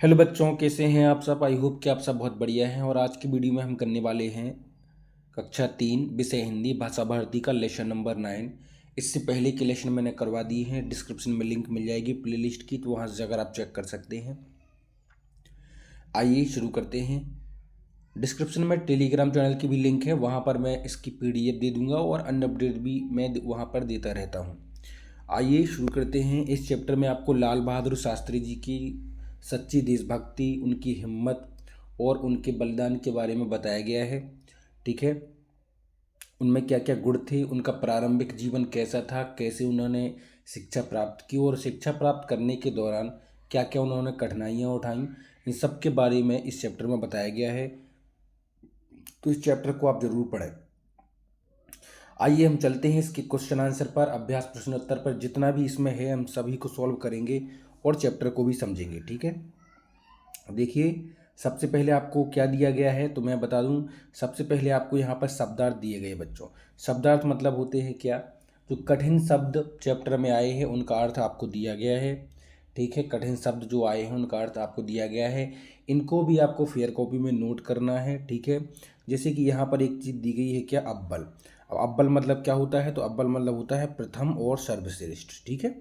Hello बच्चों, कैसे हैं आप सब। आई होप कि आप सब बहुत बढ़िया हैं। और आज की वीडियो में हम करने वाले हैं कक्षा 3 विषय हिंदी भाषा भारती का लेसन नंबर 9। इससे पहले के लेसन मैंने करवा दी हैं, डिस्क्रिप्शन में लिंक मिल जाएगी प्लेलिस्ट की, तो वहाँ से जाकर आप चेक कर सकते हैं। आइए शुरू करते हैं। डिस्क्रिप्शन में टेलीग्राम चैनल की भी लिंक है, वहाँ पर मैं इसकी PDF दे दूँगा और अन्य अपडेट भी मैं वहाँ पर देता रहता हूँ। आइए शुरू करते हैं। इस चैप्टर में आपको लाल बहादुर शास्त्री जी की सच्ची देशभक्ति, उनकी हिम्मत और उनके बलिदान के बारे में बताया गया है। ठीक है, उनमें क्या क्या गुण थे, उनका प्रारंभिक जीवन कैसा था, कैसे उन्होंने शिक्षा प्राप्त की और शिक्षा प्राप्त करने के दौरान क्या क्या उन्होंने कठिनाइयाँ उठाईं, इन सब के बारे में इस चैप्टर में बताया गया है। तो इस चैप्टर को आप जरूर पढ़ें। आइए हम चलते हैं इसके क्वेश्चन आंसर पर, अभ्यास प्रश्नोत्तर पर। जितना भी इसमें है हम सभी को सॉल्व करेंगे और चैप्टर को भी समझेंगे। ठीक है, देखिए सबसे पहले आपको क्या दिया गया है तो मैं बता दूं। सबसे पहले आपको यहाँ पर शब्दार्थ दिए गए बच्चों। शब्दार्थ मतलब होते हैं क्या, जो कठिन शब्द चैप्टर में आए हैं उनका अर्थ आपको दिया गया है। ठीक है, कठिन शब्द जो आए हैं उनका अर्थ आपको दिया गया है। इनको भी आपको फेयर कॉपी में नोट करना है। ठीक है, जैसे कि यहाँ पर एक चीज़ दी गई है क्या, अव्वल। अब अव्वल मतलब क्या होता है, तो अव्वल मतलब होता है प्रथम और सर्वश्रेष्ठ। ठीक है,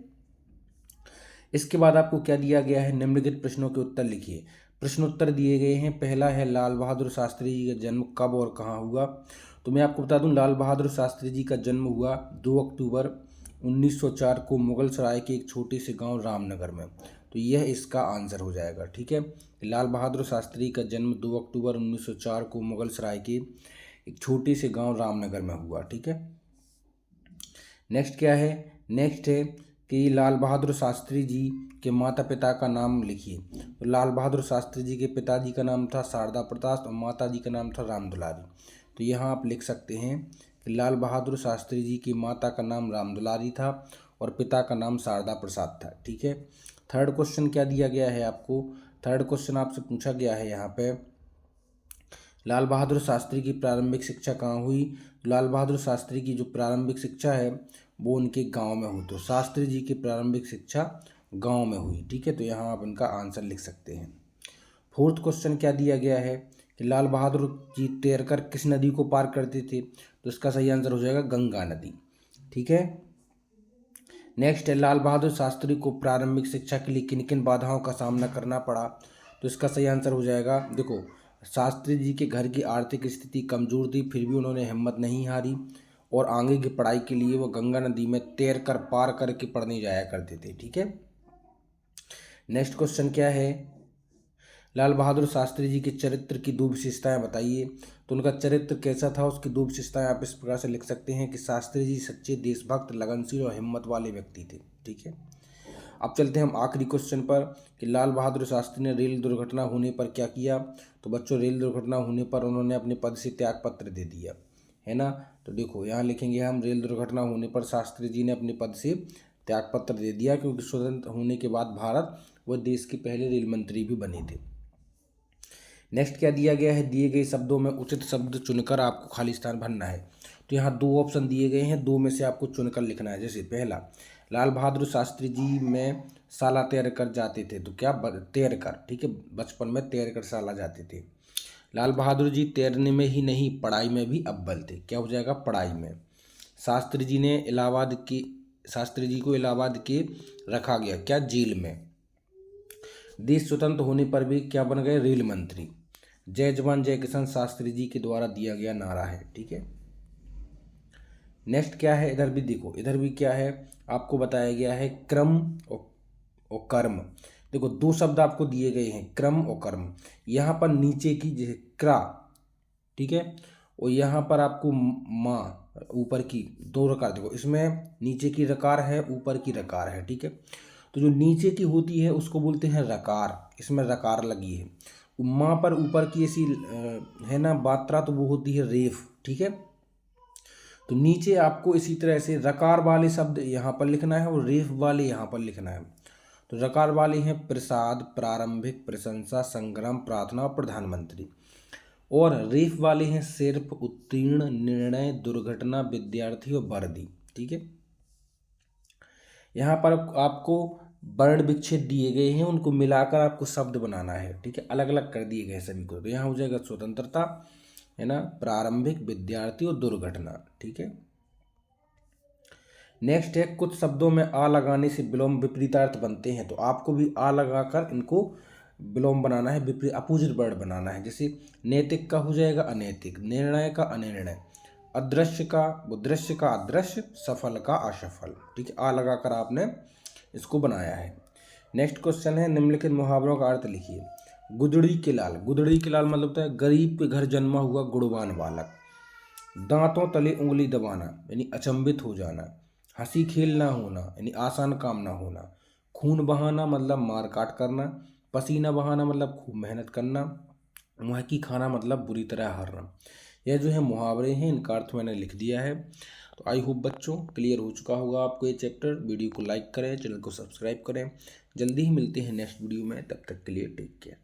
इसके बाद आपको क्या दिया गया है, निम्नलिखित प्रश्नों के उत्तर लिखिए। प्रश्नोत्तर दिए गए हैं। पहला है लाल बहादुर शास्त्री जी का जन्म कब और कहाँ हुआ। तो मैं आपको बता दूं, लाल बहादुर शास्त्री जी का जन्म हुआ 2 अक्टूबर 1904 को मुगल सराय के एक छोटे से गांव रामनगर में। तो यह इसका आंसर हो जाएगा। ठीक है, लाल बहादुर शास्त्री का जन्म 2 अक्टूबर 1904 को मुगल सराय के एक छोटे से गांव रामनगर में हुआ। ठीक है, नेक्स्ट क्या है, नेक्स्ट है कि लाल बहादुर शास्त्री जी के माता पिता का नाम लिखिए। तो लाल बहादुर शास्त्री जी के पिताजी का नाम था शारदा प्रसाद और माता जी का नाम था राम दुलारी। तो यहाँ आप लिख सकते हैं कि लाल बहादुर शास्त्री जी की माता का नाम राम दुलारी था और पिता का नाम शारदा प्रसाद था। ठीक है, थर्ड क्वेश्चन क्या दिया गया है आपको। थर्ड क्वेश्चन आपसे पूछा गया है यहाँ पे, लाल बहादुर शास्त्री की प्रारंभिक शिक्षा कहाँ हुई। लाल बहादुर शास्त्री की जो प्रारंभिक शिक्षा है वो उनके गांव में हुई। तो शास्त्री जी की प्रारंभिक शिक्षा गांव में हुई। ठीक है, तो यहाँ आप इनका आंसर लिख सकते हैं। फोर्थ क्वेश्चन क्या दिया गया है कि लाल बहादुर जी तैरकर किस नदी को पार करते थे। तो इसका सही आंसर हो जाएगा गंगा नदी। ठीक है, नेक्स्ट है लाल बहादुर शास्त्री को प्रारंभिक शिक्षा के लिए किन किन बाधाओं का सामना करना पड़ा। तो इसका सही आंसर हो जाएगा, देखो शास्त्री जी के घर की आर्थिक स्थिति कमजोर थी, फिर भी उन्होंने हिम्मत नहीं हारी और आगे की पढ़ाई के लिए वो गंगा नदी में तैर कर पार करके पढ़ने जाया करते थे। ठीक है, नेक्स्ट क्वेश्चन क्या है, लाल बहादुर शास्त्री जी के चरित्र की 2 विशेषताएं बताइए। तो उनका चरित्र कैसा था, उसकी 2 विशेषताएं आप इस प्रकार से लिख सकते हैं कि शास्त्री जी सच्चे देशभक्त, लगनशील और हिम्मत वाले व्यक्ति थे। ठीक है, अब चलते हैं हम आखिरी क्वेश्चन पर कि लाल बहादुर शास्त्री ने रेल दुर्घटना होने पर क्या किया। तो बच्चों, रेल दुर्घटना होने पर उन्होंने अपने पद से त्याग पत्र दे दिया है ना। तो देखो यहाँ लिखेंगे हम, रेल दुर्घटना होने पर शास्त्री जी ने अपने पद से त्याग पत्र दे दिया, क्योंकि स्वतंत्र होने के बाद भारत व देश के पहले रेल मंत्री भी बने थे। नेक्स्ट क्या दिया गया है, दिए गए शब्दों में उचित शब्द चुनकर आपको खाली स्थान भरना है। तो यहाँ 2 ऑप्शन दिए गए हैं, 2 में से आपको चुनकर लिखना है। जैसे पहला, लाल बहादुर शास्त्री जी में शाला तैर कर जाते थे। तो क्या तैर कर, ठीक है, बचपन में तैर कर शाला जाते थे। लाल बहादुर जी तैरने में ही नहीं पढ़ाई में भी अव्वल थे। क्या हो जाएगा, पढ़ाई में। शास्त्री जी ने शास्त्री जी को इलाहाबाद के रखा गया, क्या, जेल में। देश स्वतंत्र होने पर भी क्या बन गए, रेल मंत्री। जय जवान जय किसान शास्त्री जी के द्वारा दिया गया नारा है। ठीक है, नेक्स्ट क्या है, इधर भी देखो, इधर भी क्या है आपको बताया गया है, क्रम और कर्म। देखो 2 शब्द आपको दिए गए हैं, क्रम और कर्म। यहाँ पर नीचे की जैसे क्रा, ठीक है, और यहाँ पर आपको माँ ऊपर की 2 रकार। देखो इसमें नीचे की रकार है, ऊपर की रकार है। ठीक है, तो जो नीचे की होती है उसको बोलते हैं रकार, इसमें रकार लगी है। माँ पर ऊपर की ऐसी है ना मात्रा, तो वो होती है रेफ। ठीक है, तो नीचे आपको इसी तरह से रकार वाले शब्द यहाँ पर लिखना है और रेफ वाले यहाँ पर लिखना है। तो रकार वाले हैं प्रसाद, प्रारंभिक, प्रशंसा, संग्राम, प्रार्थना और प्रधानमंत्री। और रेफ वाले हैं सिर्फ, उत्तीर्ण, निर्णय, दुर्घटना, विद्यार्थी और वर्दी। ठीक है, यहाँ पर आपको वर्ण विच्छेद दिए गए हैं, उनको मिलाकर आपको शब्द बनाना है। ठीक है, अलग अलग कर दिए गए सभी को। तो यहाँ हो जाएगा स्वतंत्रता, है ना, प्रारंभिक, विद्यार्थी और दुर्घटना। ठीक है, नेक्स्ट है कुछ शब्दों में आ लगाने से विलोम विपरीतार्थ बनते हैं। तो आपको भी आ लगाकर इनको विलोम बनाना है, विपरीत अपोजिट वर्ड बनाना है। जैसे नैतिक का हो जाएगा अनैतिक, निर्णय का अनिर्णय, अदृश्य का दृश्य का अदृश्य, सफल का असफल। ठीक है, आ लगाकर आपने इसको बनाया है। नेक्स्ट क्वेश्चन है निम्नलिखित मुहावरों का अर्थ लिखिए। गुदड़ी के लाल, गुदड़ी के लाल मतलब होता है गरीब के घर जन्मा हुआ गुणवान बालक। दांतों तले उंगली दबाना यानी अचंभित हो जाना। हंसी खेल ना होना यानी आसान काम ना होना। खून बहाना मतलब मार काट करना। पसीना बहाना मतलब खूब मेहनत करना। मुहकी खाना मतलब बुरी तरह हारना। यह जो है मुहावरे हैं, इनका अर्थ मैंने लिख दिया है। तो आई होप बच्चों क्लियर हो चुका होगा आपको ये चैप्टर। वीडियो को लाइक करें, चैनल को सब्सक्राइब करें। जल्दी ही मिलते हैं नेक्स्ट वीडियो में, तब तक के लिए टेक केयर।